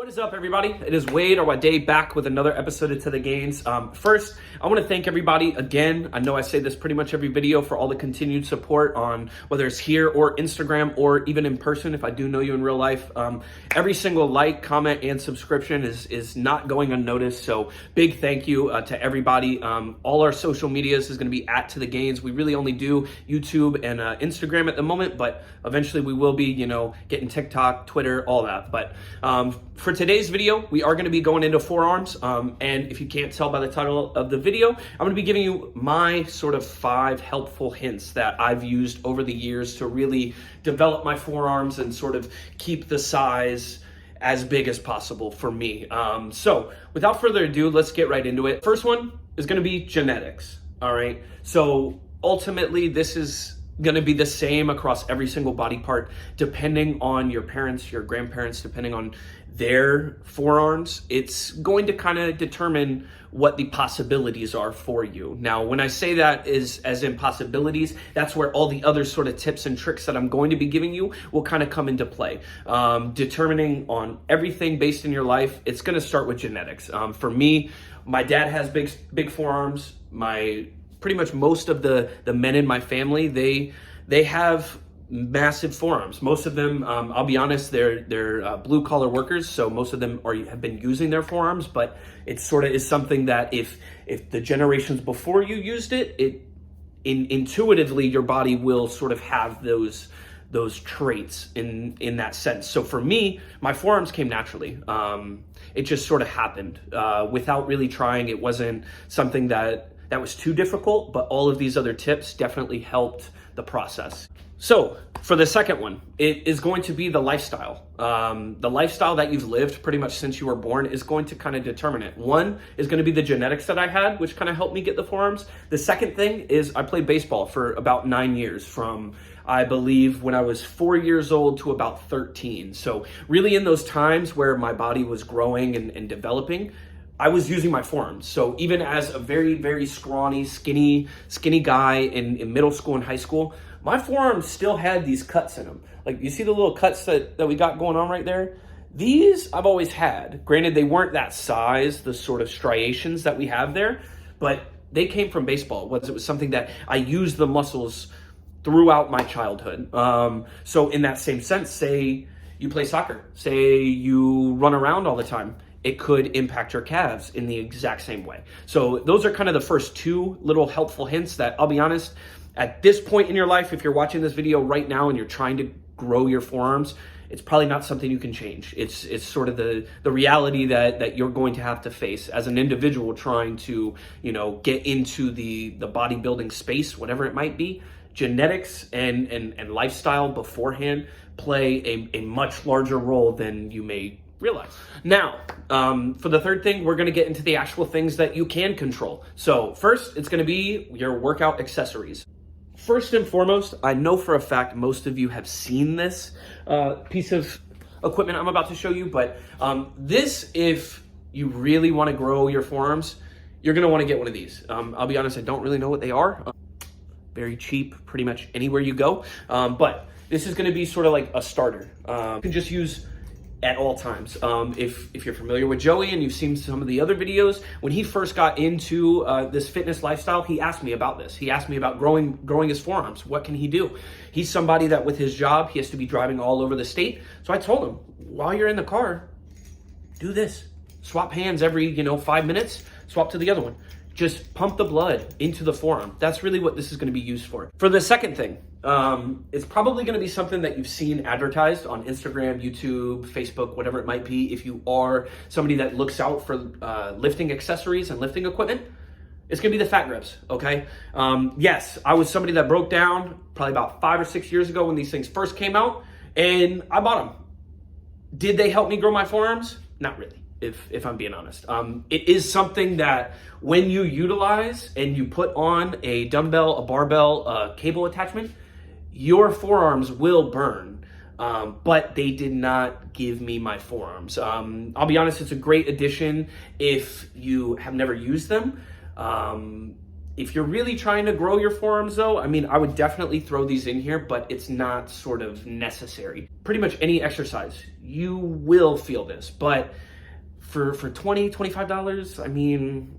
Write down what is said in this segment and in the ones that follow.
What is up, everybody? It is Wade or Wade back with another episode of To The Gains. First, I want to thank everybody again. I know I say this pretty much every video for all the continued support on whether it's here or Instagram or even in person if I do know you in real life. Every single like, comment, and subscription is not going unnoticed. So big thank you to everybody. All our social medias is going to be at To The Gains. We really only do YouTube and Instagram at the moment, but eventually we will be, getting TikTok, Twitter, all that. But for today's video, we are going to be going into forearms, and if you can't tell by the title of the video, I'm going to be giving you my sort of 5 helpful hints that I've used over the years to really develop my forearms and sort of keep the size as big as possible for me. So without further ado, let's get right into it. First one is going to be genetics. All right. So ultimately, this is going to be the same across every single body part, depending on your parents, your grandparents, depending on their forearms. It's going to kind of determine what the possibilities are for you. Now, when I say that is as in possibilities, that's where all the other sort of tips and tricks that I'm going to be giving you will kind of come into play. Determining on everything based in your life, it's going to start with genetics. For me, my dad has big forearms. Pretty much most of the men in my family, they have massive forearms. Most of them, I'll be honest, they're blue collar workers, so most of them have been using their forearms. But it sort of is something that if the generations before you used it, intuitively your body will sort of have those traits in that sense. So for me, my forearms came naturally. It just sort of happened without really trying. It wasn't something that was too difficult, but all of these other tips definitely helped the process. So for the second one, it is going to be the lifestyle. The lifestyle that you've lived pretty much since you were born is going to kind of determine it. One is going to be the genetics that I had, which kind of helped me get the forearms. The second thing is I played baseball for about 9 years, from I believe when I was 4 years old to about 13. So really in those times where my body was growing and developing, I was using my forearms. So even as a very, very scrawny, skinny guy in middle school and high school, my forearms still had these cuts in them. Like, you see the little cuts that we got going on right there? These I've always had. Granted, they weren't that size, the sort of striations that we have there, but they came from baseball. It was something that I used the muscles throughout my childhood. So in that same sense, say you play soccer, say you run around all the time, it could impact your calves in the exact same way. So those are kind of the first 2 little helpful hints that, I'll be honest, at this point in your life, if you're watching this video right now and you're trying to grow your forearms, it's probably not something you can change. It's sort of the reality that you're going to have to face as an individual trying to, get into the bodybuilding space, whatever it might be. Genetics and lifestyle beforehand play a much larger role than you may realize. Now, for the third thing, we're going to get into the actual things that you can control. So first, it's going to be your workout accessories. First and foremost, I know for a fact most of you have seen this piece of equipment I'm about to show you, but this, if you really want to grow your forearms, you're going to want to get one of these. I'll be honest, I don't really know what they are. Very cheap, pretty much anywhere you go. But this is going to be sort of like a starter. You can just use at all times. If you're familiar with Joey and you've seen some of the other videos, when he first got into this fitness lifestyle, he asked me about this. He asked me about growing his forearms. What can he do? He's somebody that with his job, he has to be driving all over the state. So I told him, while you're in the car, do this. Swap hands every 5 minutes, swap to the other one. Just pump the blood into the forearm. That's really what this is going to be used for. For the second thing, it's probably going to be something that you've seen advertised on Instagram, YouTube, Facebook, whatever it might be. If you are somebody that looks out for lifting accessories and lifting equipment, it's going to be the fat grips, okay? Yes, I was somebody that broke down probably about 5 or 6 years ago when these things first came out, and I bought them. Did they help me grow my forearms? Not really. If I'm being honest. It is something that when you utilize and you put on a dumbbell, a barbell, a cable attachment, your forearms will burn. But they did not give me my forearms. I'll be honest, it's a great addition if you have never used them. If you're really trying to grow your forearms though, I mean, I would definitely throw these in here, but it's not sort of necessary. Pretty much any exercise, you will feel this, but for $20, $25, I mean,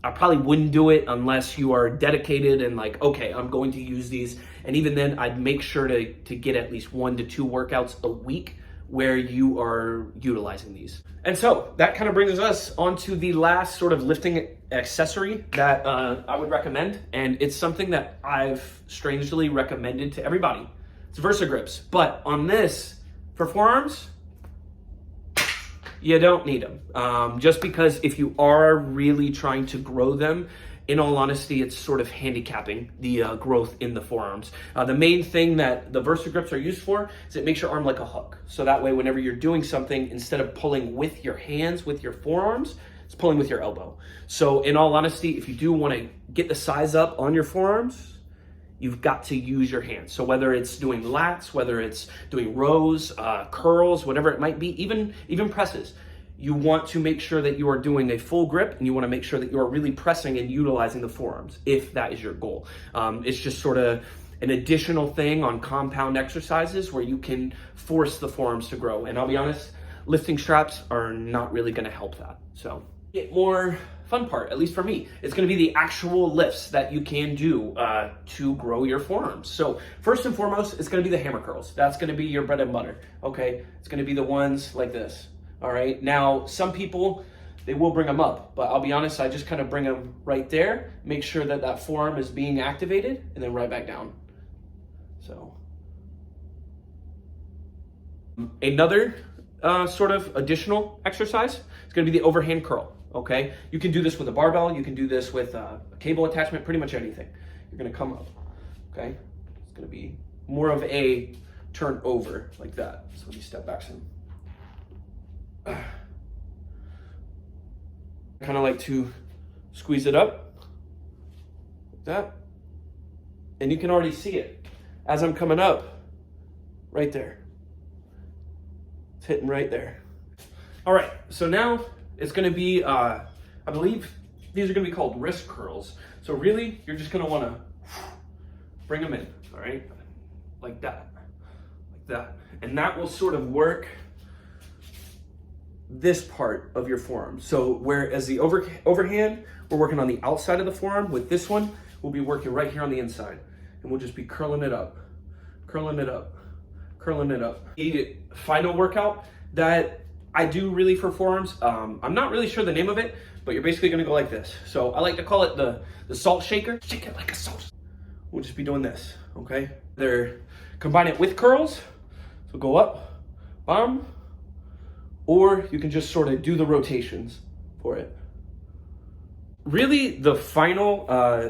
I probably wouldn't do it unless you are dedicated and like, okay, I'm going to use these. And even then, I'd make sure to get at least 1 to 2 workouts a week where you are utilizing these. And so that kind of brings us onto the last sort of lifting accessory that I would recommend. And it's something that I've strangely recommended to everybody. It's VersaGrips. But on this, for forearms, you don't need them. Just because if you are really trying to grow them, in all honesty, it's sort of handicapping the growth in the forearms. The main thing that the VersaGrips are used for is it makes your arm like a hook. So that way, whenever you're doing something, instead of pulling with your hands, with your forearms, it's pulling with your elbow. So in all honesty, if you do want to get the size up on your forearms, you've got to use your hands. So whether it's doing lats, whether it's doing rows, curls, whatever it might be, even presses, you want to make sure that you are doing a full grip, and you want to make sure that you are really pressing and utilizing the forearms if that is your goal. It's just sort of an additional thing on compound exercises where you can force the forearms to grow. And I'll be honest, lifting straps are not really going to help that. So get more fun part, at least for me, it's going to be the actual lifts that you can do to grow your forearms. So first and foremost, it's going to be the hammer curls. That's going to be your bread and butter. Okay, it's going to be the ones like this. All right, now some people, they will bring them up, but I'll be honest, I just kind of bring them right there, make sure that that forearm is being activated, and then right back down. So another sort of additional exercise is going to be the overhand curl. Okay, you can do this with a barbell, you can do this with a cable attachment, pretty much anything. You're going to come up. Okay, it's going to be more of a turn over like that. So let me step back some. I kind of like to squeeze it up like that, and you can already see it as I'm coming up right there. It's hitting right there. All right, so now it's going to be I believe these are going to be called wrist curls. So really, you're just going to want to bring them in, all right, like that, and that will sort of work this part of your forearm. So whereas the overhand, we're working on the outside of the forearm, with this one, we'll be working right here on the inside. And we'll just be curling it up, curling it up, curling it up. The final workout that I do really for forearms, I'm not really sure the name of it, but you're basically gonna go like this. So I like to call it the salt shaker. Shake it like a salt. We'll just be doing this, okay? Combine it with curls. So go up, bam, or you can just sort of do the rotations for it. Really, the final,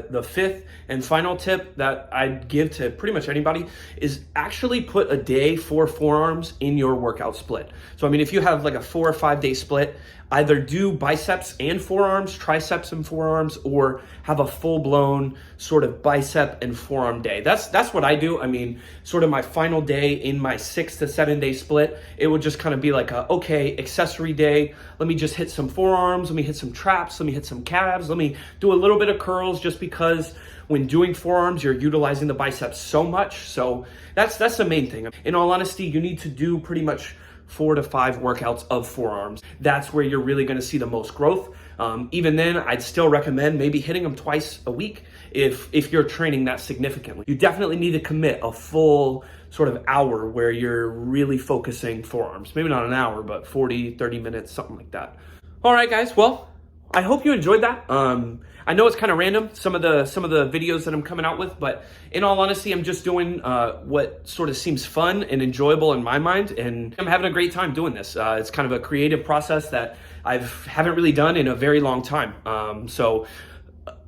the fifth and final tip that I'd give to pretty much anybody is actually put a day for forearms in your workout split. So, I mean, if you have like a 4 or 5 day split, either do biceps and forearms, triceps and forearms, or have a full-blown sort of bicep and forearm day. That's what I do. I mean, sort of my final day in my 6 to 7 day split, it would just kind of be like a, okay, accessory day. Let me just hit some forearms, let me hit some traps, let me hit some calves, let me do a little bit of curls, just because when doing forearms, you're utilizing the biceps so much. So that's the main thing. In all honesty, you need to do pretty much 4 to 5 workouts of forearms. That's where you're really gonna see the most growth. Even then, I'd still recommend maybe hitting them twice a week if you're training that significantly. You definitely need to commit a full sort of hour where you're really focusing forearms. Maybe not an hour, but 40, 30 minutes, something like that. All right, guys, well, I hope you enjoyed that. I know it's kind of random, some of the videos that I'm coming out with, but in all honesty, I'm just doing what sort of seems fun and enjoyable in my mind, and I'm having a great time doing this. It's kind of a creative process that I haven't really done in a very long time. So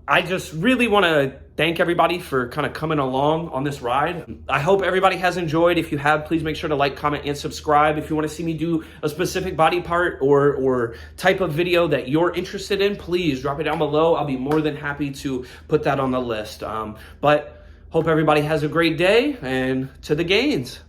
I just really want to thank everybody for kind of coming along on this ride. I hope everybody has enjoyed. If you have, please make sure to like, comment, and subscribe. If you want to see me do a specific body part or type of video that you're interested in, please drop it down below. I'll be more than happy to put that on the list. But hope everybody has a great day, and to the gains.